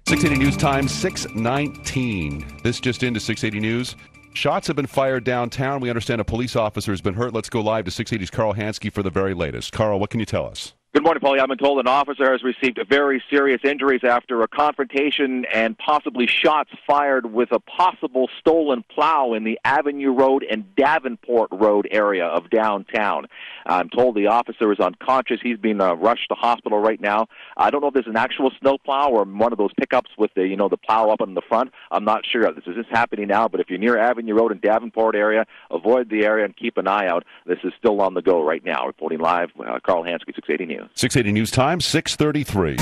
680 News Time, 6:19. This just into 680 News. Shots have been fired downtown. We understand a police officer has been hurt. Let's go live to 680's Carl Hansky for the very latest. Carl, what can you tell us? Good morning, Paulie. I've been told an officer has received very serious injuries after a confrontation and possibly shots fired with a possible stolen plow in the Avenue Road and Davenport Road area of downtown. I'm told the officer is unconscious. He's being rushed to hospital right now. I don't know if there's an actual snow plow or one of those pickups with the plow up in the front. I'm not sure. This is just happening now, but if you're near Avenue Road and Davenport area, avoid the area and keep an eye out. This is still on the go right now. Reporting live, Carl Hansky, 680 News. 680 News Time, 6:33.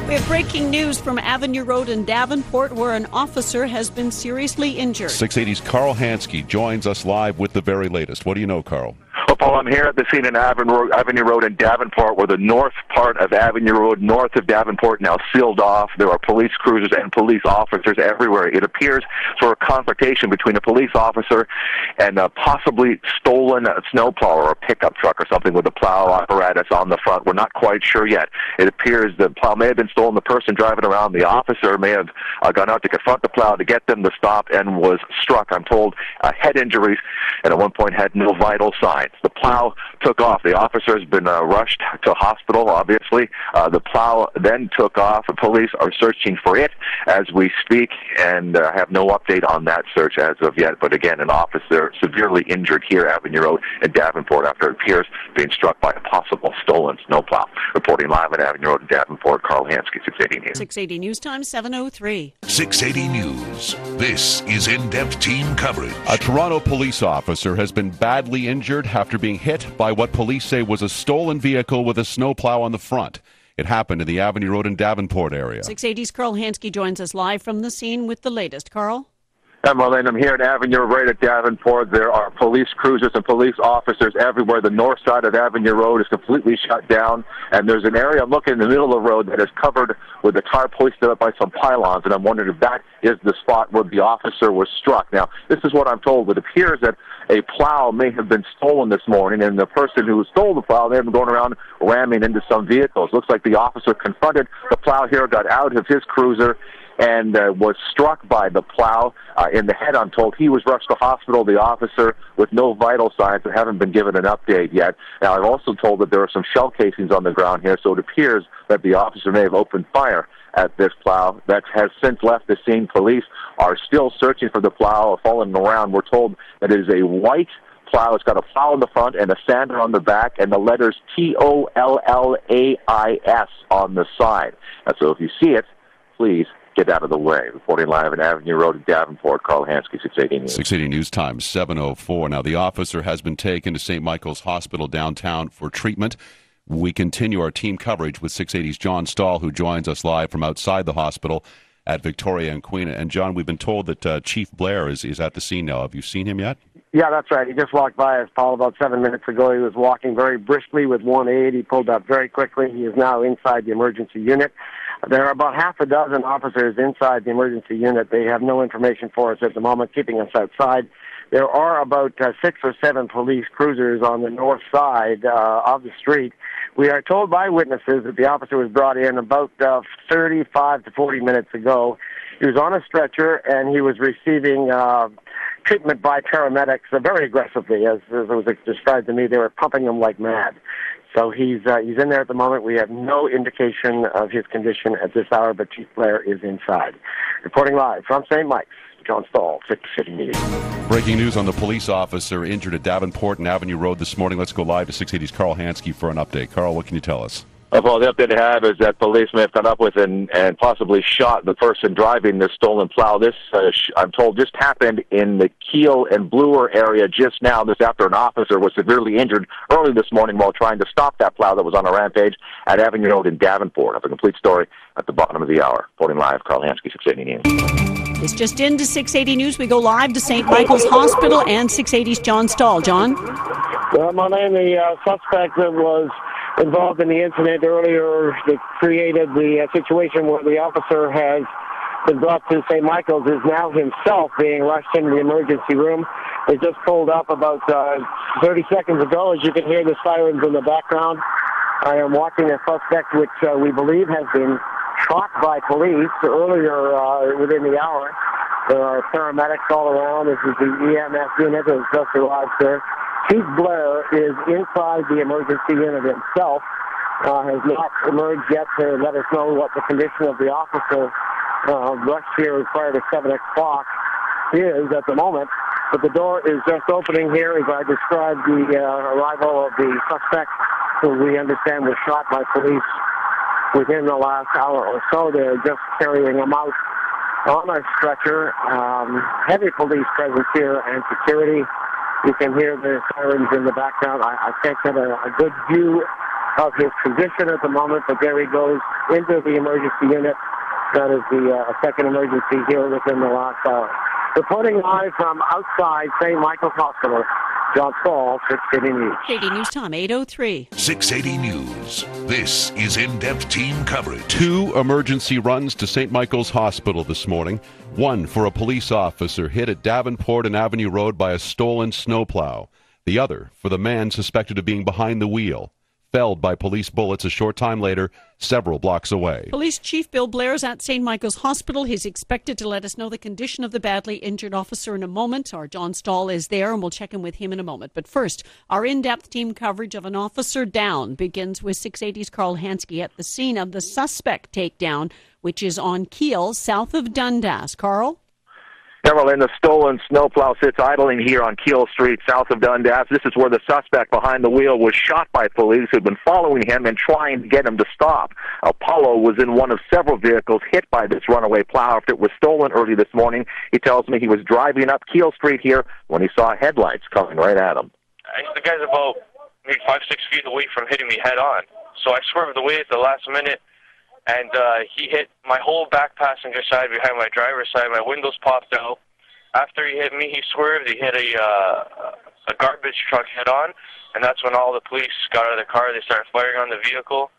We have breaking news from Avenue Road in Davenport where an officer has been seriously injured. 680's Carl Hansky joins us live with the very latest. What do you know, Carl? Well, Paul, I'm here at the scene in Avenue Road in Davenport, where the north part of Avenue Road, north of Davenport, now sealed off. There are police cruisers and police officers everywhere. It appears for a confrontation between a police officer and a possibly stolen snowplow or a pickup truck or something with a plow apparatus on the front. We're not quite sure yet. It appears the plow may have been stolen. The person driving around, the officer, may have gone out to confront the plow to get them to stop and was struck, I'm told, head injuries, and at one point had no vital signs. The plow took off. The officer has been rushed to hospital, obviously. The plow then took off. The police are searching for it as we speak and have no update on that search as of yet. But again, an officer severely injured here, Avenue Road in Davenport, after it appears being struck by a possible stolen snowplow. Reporting live at Avenue Road in Davenport, Carl Hansky, 680 News. 680 News Time, 7:03. 680 News. This is in-depth team coverage. A Toronto police officer has been badly injured after being hit by what police say was a stolen vehicle with a snowplow on the front. It happened in the Avenue Road and Davenport area. 680's Carl Hansky joins us live from the scene with the latest. Carl? Marlene, I'm here at Avenue right at Davenport. There are police cruisers and police officers everywhere. The north side of Avenue Road is completely shut down, and there's an area, I'm looking in the middle of the road, that is covered with a tarp hoisted up by some pylons, and I'm wondering if that is the spot where the officer was struck. Now, this is what I'm told. It appears that a plow may have been stolen this morning, and the person who stole the plow may have been going around ramming into some vehicles. Looks like the officer confronted the plow here, got out of his cruiser, and was struck by the plow in the head, I'm told. He was rushed to hospital, the officer, with no vital signs and haven't been given an update yet. Now, I'm also told that there are some shell casings on the ground here, so it appears that the officer may have opened fire at this plow. That has since left the scene. Police are still searching for the plow, following around. We're told that it is a white plow. It's got a plow in the front and a sander on the back, and the letters TOLLAIS on the side. And so if you see it, please get out of the way. Reporting live at Avenue Road in Davenport, Carl Hansky, 680 News. 680 News Time, 7:04. Now, the officer has been taken to St. Michael's Hospital downtown for treatment. We continue our team coverage with 680's John Stahl, who joins us live from outside the hospital at Victoria and Queen. And, John, we've been told that Chief Blair is at the scene now. Have you seen him yet? Yeah, that's right. He just walked by us, Paul, about 7 minutes ago. He was walking very briskly with one aide. He pulled up very quickly. He is now inside the emergency unit. There are about half a dozen officers inside the emergency unit. They have no information for us at the moment, keeping us outside. There are about 6 or 7 police cruisers on the north side of the street. We are told by witnesses that the officer was brought in about 35 to 40 minutes ago. He was on a stretcher, and he was receiving treatment by paramedics very aggressively. As it was described to me, they were pumping him like mad. So he's in there at the moment. We have no indication of his condition at this hour, but Chief Blair is inside. Reporting live from St. Mike's, John Stahl, 680 News. Breaking news on the police officer injured at Davenport and Avenue Road this morning. Let's go live to 680's Carl Hansky for an update. Carl, what can you tell us? Well, the update I have is that police may have come up with and possibly shot the person driving the stolen plow. This, I'm told, just happened in the Kiel and Bloor area just now. This after an officer was severely injured early this morning while trying to stop that plow that was on a rampage at Avenue Road in Davenport. I have a complete story at the bottom of the hour. Reporting live, Carl Hansky, 680 News. It's just into 680 News. We go live to St. Michael's Hospital and 680's John Stahl. John? Well, my name, the suspect that was involved in the incident earlier that created the situation where the officer has been brought to St. Michael's is now himself being rushed into the emergency room. They just pulled up about 30 seconds ago. As you can hear the sirens in the background, I am walking a suspect which we believe has been shot by police earlier within the hour. There are paramedics all around. This is the EMS unit that has just arrived here. Chief Blair is inside the emergency unit himself. Has not emerged yet to let us know what the condition of the officer rushed here prior to 7 o'clock is at the moment. But the door is just opening here as I described the arrival of the suspect, who we understand was shot by police within the last hour or so. They're just carrying him out on a stretcher. Heavy police presence here and security. You can hear the sirens in the background. I can't get a good view of his condition at the moment, but there he goes into the emergency unit. That is the second emergency here within the last hour. Reporting live from outside St. Michael's Hospital, John Saul, 680 News. 680 News time, 8:03. 680 News. This is in-depth team coverage. 2 emergency runs to St. Michael's Hospital this morning. One for a police officer hit at Davenport and Avenue Road by a stolen snowplow. The other for the man suspected of being behind the wheel, felled by police bullets a short time later, several blocks away. Police Chief Bill Blair is at St. Michael's Hospital. He's expected to let us know the condition of the badly injured officer in a moment. Our John Stahl is there, and we'll check in with him in a moment. But first, our in-depth team coverage of an officer down begins with 680's Carl Hansky at the scene of the suspect takedown, which is on Kiel, south of Dundas. Carl? Carolyn, the stolen snowplow sits idling here on Keel Street, south of Dundas. This is where the suspect behind the wheel was shot by police who'd been following him and trying to get him to stop. Apollo was in one of several vehicles hit by this runaway plow after it was stolen early this morning. He tells me he was driving up Keel Street here when he saw headlights coming right at him. The guy's about maybe 5-6 feet away from hitting me head on. So I swerved away at the last minute, and he hit my whole back passenger side behind my driver's side. My windows popped out. After he hit me, he swerved. He hit a garbage truck head on, and that's when all the police got out of the car. They started firing on the vehicle.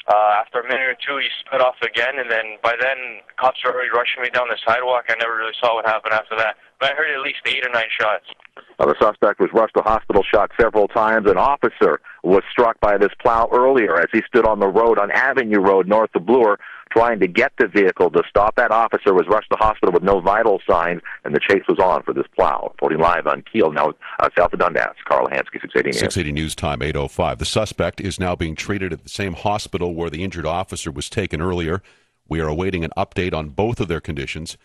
After a minute or two, he sped off again, and then by then, cops were already rushing me down the sidewalk. I never really saw what happened after that, but I heard at least 8 or 9 shots. The suspect was rushed to hospital, shot several times. An officer was struck by this plow earlier as he stood on the road on Avenue Road north of Bloor, trying to get the vehicle to stop. That officer was rushed to hospital with no vital signs, and the chase was on for this plow. Reporting live on Kiel, now south of Dundas. Carl Hansky, 680 News. 680 News time, 8:05. The suspect is now being treated at the same hospital where the injured officer was taken earlier. We are awaiting an update on both of their conditions.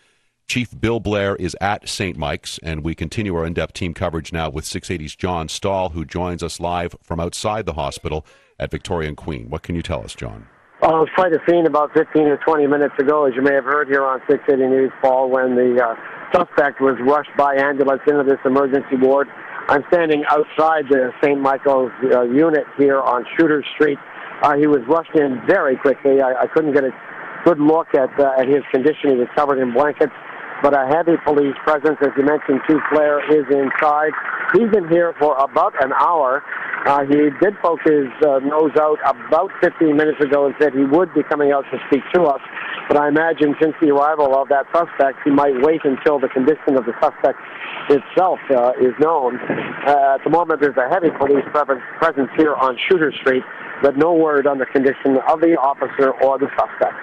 Chief Bill Blair is at St. Mike's, and we continue our in-depth team coverage now with 680's John Stahl, who joins us live from outside the hospital at Victoria and Queen. What can you tell us, John? It was quite a scene about 15 or 20 minutes ago, as you may have heard here on 680 News, Paul, when the suspect was rushed by ambulance into this emergency ward. I'm standing outside the St. Michael's unit here on Shooter Street. He was rushed in very quickly. I couldn't get a good look at his condition. He was covered in blankets, but a heavy police presence. As you mentioned, Chief Blair is inside. He's been here for about an hour. He did poke his nose out about 15 minutes ago and said he would be coming out to speak to us. But I imagine since the arrival of that suspect, he might wait until the condition of the suspect itself is known. At the moment, there's a heavy police presence here on Shooter Street, but no word on the condition of the officer or the suspect.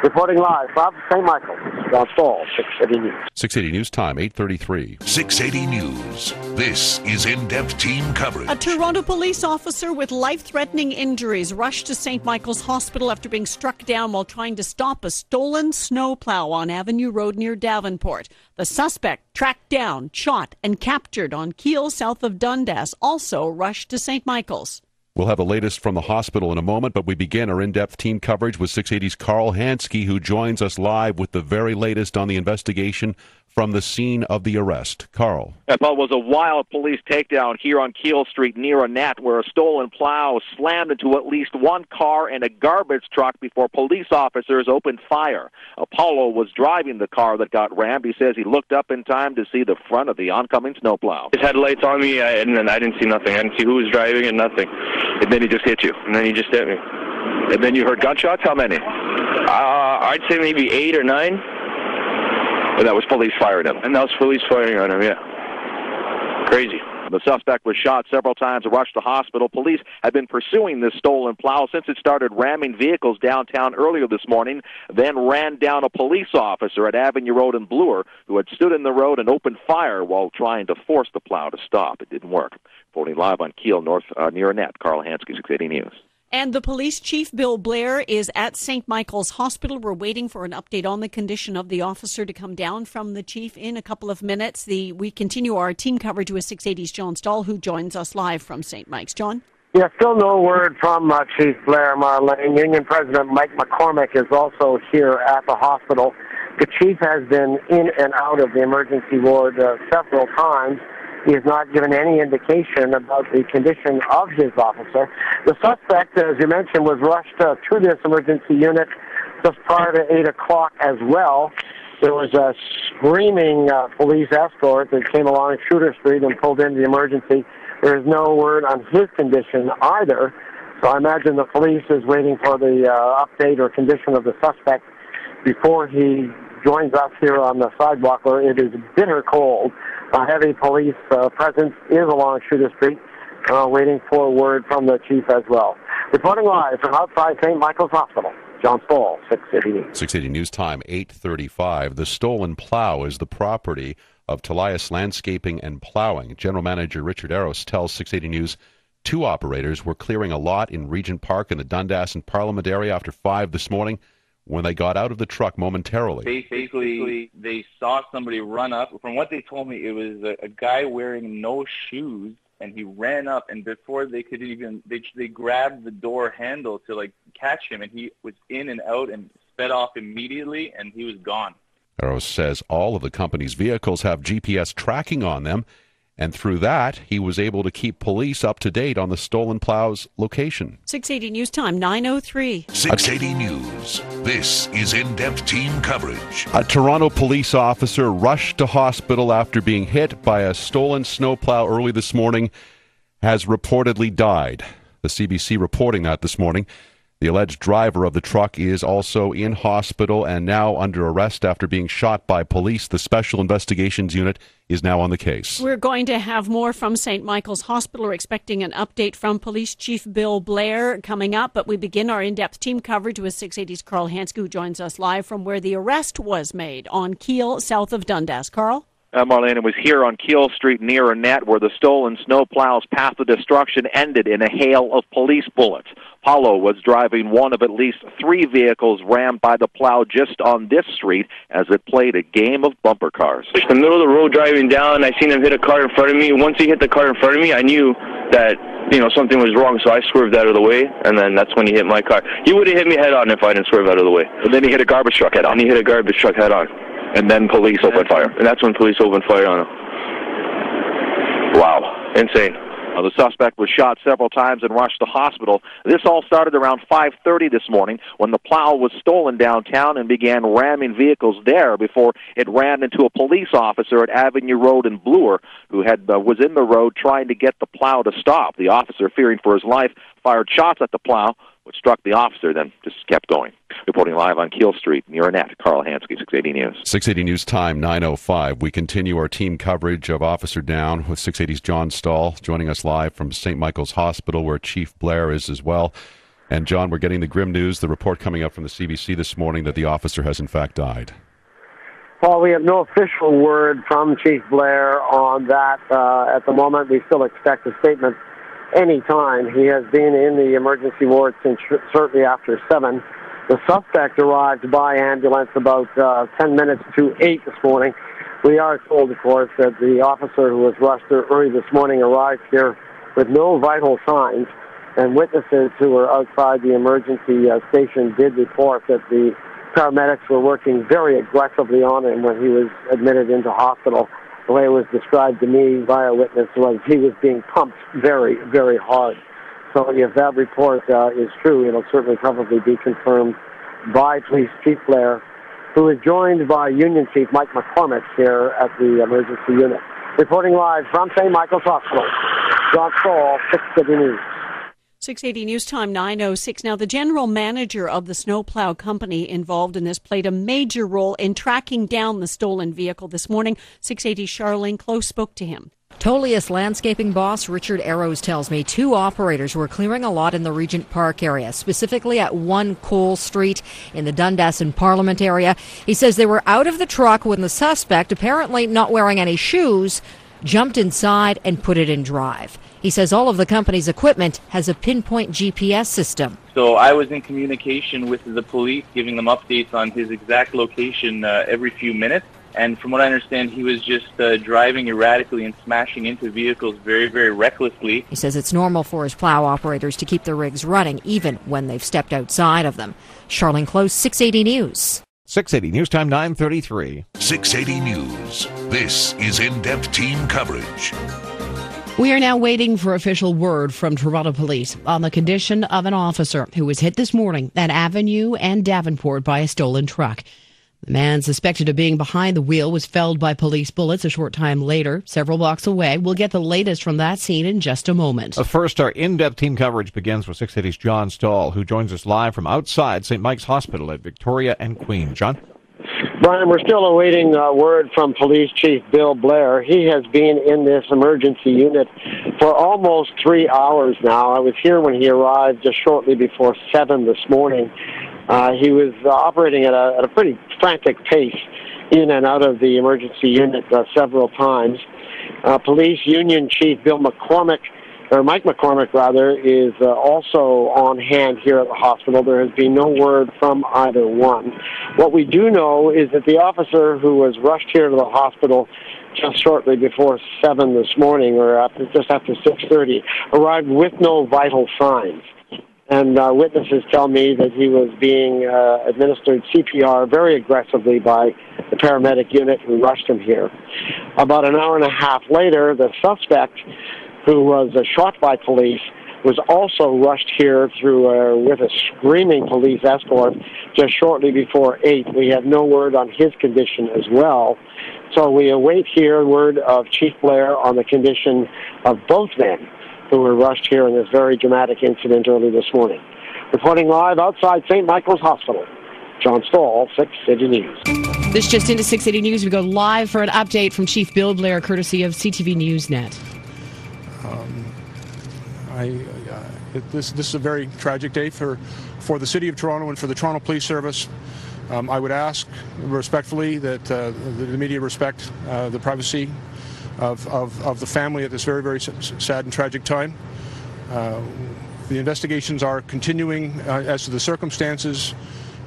Reporting live from St. Michael's, John Stahl, 680 News. 680 News time, 8:33. 680 News. This is in-depth team coverage. A Toronto police officer with life-threatening injuries rushed to St. Michael's Hospital after being struck down while trying to stop a stolen snowplow on Avenue Road near Davenport. The suspect, tracked down, shot, and captured on Kiel, south of Dundas, also rushed to St. Michael's. We'll have the latest from the hospital in a moment, but we begin our in-depth team coverage with 680's Carl Hansky, who joins us live with the very latest on the investigation from the scene of the arrest. Carl. Well, it was a wild police takedown here on Keel Street near Annette, where a stolen plow slammed into at least one car and a garbage truck before police officers opened fire. Apollo was driving the car that got rammed. He says he looked up in time to see the front of the oncoming snowplow. His headlights on me, and I didn't see nothing. I didn't see who was driving and nothing. And then he just hit you. And then he just hit me. And then you heard gunshots? How many? I'd say maybe 8 or 9. And that was police firing him. And that was police firing on him, yeah. Crazy. The suspect was shot several times and rushed to hospital. Police have been pursuing this stolen plow since it started ramming vehicles downtown earlier this morning, then ran down a police officer at Avenue Road in Bloor who had stood in the road and opened fire while trying to force the plow to stop. It didn't work. Reporting live on Kiel North near Annette, Carl Hansky, 680 News. And the police chief, Bill Blair, is at St. Michael's Hospital. We're waiting for an update on the condition of the officer to come down from the chief in a couple of minutes. We continue our team coverage with 680's John Stahl, who joins us live from St. Mike's. John? Yeah, still no word from Chief Blair, Marlene. Union President Mike McCormick is also here at the hospital. The chief has been in and out of the emergency ward several times. He has not given any indication about the condition of his officer. The suspect, as you mentioned, was rushed to this emergency unit just prior to 8 o'clock as well. There was a screaming police escort that came along Shooter Street and pulled into the emergency. There is no word on his condition either, so I imagine the police is waiting for the update or condition of the suspect before he joins us here on the sidewalk where it is bitter cold. A heavy police presence is along Shooter Street, waiting for word from the chief as well. Reporting live from outside St. Michael's Hospital, John Stahl, 680 News. 680 News Time, 8:35. The stolen plow is the property of Talias Landscaping and Plowing. General Manager Richard Arros tells 680 News 2 operators were clearing a lot in Regent Park in the Dundas and Parliament area after 5 this morning when they got out of the truck momentarily. Basically, they saw somebody run up. From what they told me, it was a guy wearing no shoes, and he ran up, and before they could even, they grabbed the door handle to, catch him, and he was in and out and sped off immediately, and he was gone. Arrows says all of the company's vehicles have GPS tracking on them, and through that, he was able to keep police up to date on the stolen plow's location. 680 News Time, 9:03. 680 News. This is in-depth team coverage. A Toronto police officer rushed to hospital after being hit by a stolen snowplow early this morning, has reportedly died. The CBC reporting that this morning. The alleged driver of the truck is also in hospital and now under arrest after being shot by police. The Special Investigations Unit is now on the case. We're going to have more from St. Michael's Hospital. We're expecting an update from Police Chief Bill Blair coming up, but we begin our in-depth team coverage with 680's Carl Hansky, who joins us live from where the arrest was made on Kiel, south of Dundas. Carl? Marlene, it was here on Kiel Street near Annette where the stolen snowplow's path of destruction ended in a hail of police bullets. Paulo was driving one of at least 3 vehicles rammed by the plow just on this street as it played a game of bumper cars. In the middle of the road driving down, I seen him hit a car in front of me. Once he hit the car in front of me, I knew that, something was wrong, so I swerved out of the way, and then that's when he hit my car. He would have hit me head on if I didn't swerve out of the way. And then he hit a garbage truck head on. And he hit a garbage truck head on. And then police opened fire. And that's when police opened fire on him. Wow. Insane. The suspect was shot several times and rushed to hospital. This all started around 5:30 this morning when the plow was stolen downtown and began ramming vehicles there before it ran into a police officer at Avenue Road in Bloor who was in the road trying to get the plow to stop. The officer, fearing for his life, fired shots at the plow, which struck the officer, then just kept going. Reporting live on Kiel Street near Annette, Carl Hansky, 680 News. 680 News Time, 9:05. We continue our team coverage of Officer Down with 680's John Stahl, joining us live from St. Michael's Hospital, where Chief Blair is as well. And, John, we're getting the grim news, the report coming up from the CBC this morning that the officer has, in fact, died. Well, we have no official word from Chief Blair on that at the moment. We still expect a statement any time. He has been in the emergency ward since shortly after 7. The suspect arrived by ambulance about 10 minutes to 8 this morning. We are told, of course, that the officer who was rushed early this morning arrived here with no vital signs, and witnesses who were outside the emergency station did report that the paramedics were working very aggressively on him when he was admitted into hospital. The way it was described to me by a witness was he was being pumped very, very hard. So if that report is true, it'll certainly probably be confirmed by Police Chief Blair, who is joined by Union Chief Mike McCormick here at the emergency unit. Reporting live from St. Michael's Hospital, John Stahl, 680 News. 680 News Time 9:06. Now, the general manager of the snowplow company involved in this played a major role in tracking down the stolen vehicle this morning. 680 Charlene Close spoke to him. Tolius landscaping boss Richard Arrows tells me 2 operators were clearing a lot in the Regent Park area, specifically at 1 Cole Street in the Dundas and Parliament area. He says they were out of the truck when the suspect, apparently not wearing any shoes, jumped inside and put it in drive. He says all of the company's equipment has a pinpoint GPS system. So I was in communication with the police, giving them updates on his exact location every few minutes. And from what I understand, he was just driving erratically and smashing into vehicles very, very recklessly. He says it's normal for his plow operators to keep the rigs running, even when they've stepped outside of them. Charlene Close, 680 News. 680 News Time 9:33. 680 News. This is in-depth team coverage. We are now waiting for official word from Toronto Police on the condition of an officer who was hit this morning at Avenue and Davenport by a stolen truck. The man suspected of being behind the wheel was felled by police bullets a short time later, several blocks away. We'll get the latest from that scene in just a moment. First, our in-depth team coverage begins with 680's John Stahl, who joins us live from outside St. Mike's Hospital at Victoria and Queen. John? Brian, we're still awaiting word from Police Chief Bill Blair. He has been in this emergency unit for almost 3 hours now. I was here when he arrived just shortly before 7 this morning. He was operating at a pretty frantic pace in and out of the emergency unit several times. Police Union Chief Mike McCormick, is also on hand here at the hospital. There has been no word from either one. What we do know is that the officer who was rushed here to the hospital just shortly before 7 this morning, or just after 6:30, arrived with no vital signs. And witnesses tell me that he was being administered CPR very aggressively by the paramedic unit who rushed him here. About an hour and a half later, the suspect, who was shot by police, was also rushed here with a screaming police escort just shortly before 8. We have no word on his condition as well. So we await here word of Chief Blair on the condition of both men who were rushed here in this very dramatic incident early this morning. Reporting live outside St. Michael's Hospital, John Stahl, 680 News. This just into 680 News. We go live for an update from Chief Bill Blair, courtesy of CTV Newsnet. This is a very tragic day for the City of Toronto and for the Toronto Police Service. I would ask respectfully that the media respect the privacy of the family at this very, very sad and tragic time. The investigations are continuing as to the circumstances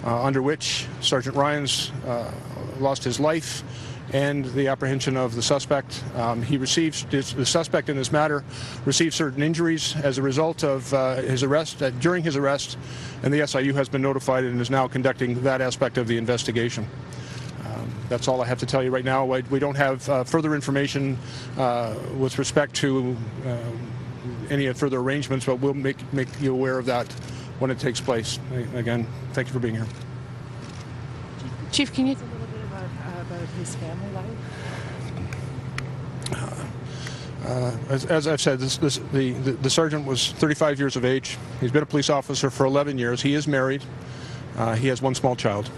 under which Sergeant Ryans lost his life and the apprehension of the suspect. The suspect in this matter received certain injuries as a result of his arrest, during his arrest, and the SIU has been notified and is now conducting that aspect of the investigation. That's all I have to tell you right now. We don't have further information with respect to any further arrangements, but we'll make you aware of that when it takes place. Again, thank you for being here. Chief, can you tell a little bit about his family life? As I've said, the sergeant was 35 years of age. He's been a police officer for 11 years. He is married. He has 1 small child.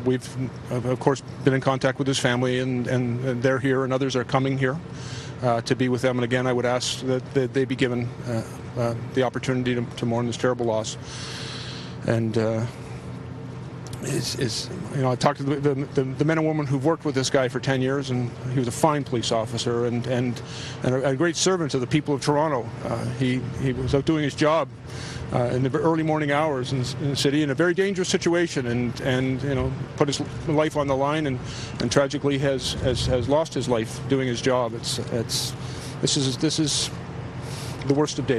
We've, of course, been in contact with his family, and they're here, and others are coming here to be with them. And again, I would ask that they be given the opportunity to mourn this terrible loss. And I talked to the men and women who've worked with this guy for 10 years, and he was a fine police officer and a great servant to the people of Toronto. He was out doing his job in the early morning hours in the city in a very dangerous situation, and put his life on the line, and tragically has lost his life doing his job. This is the worst of days.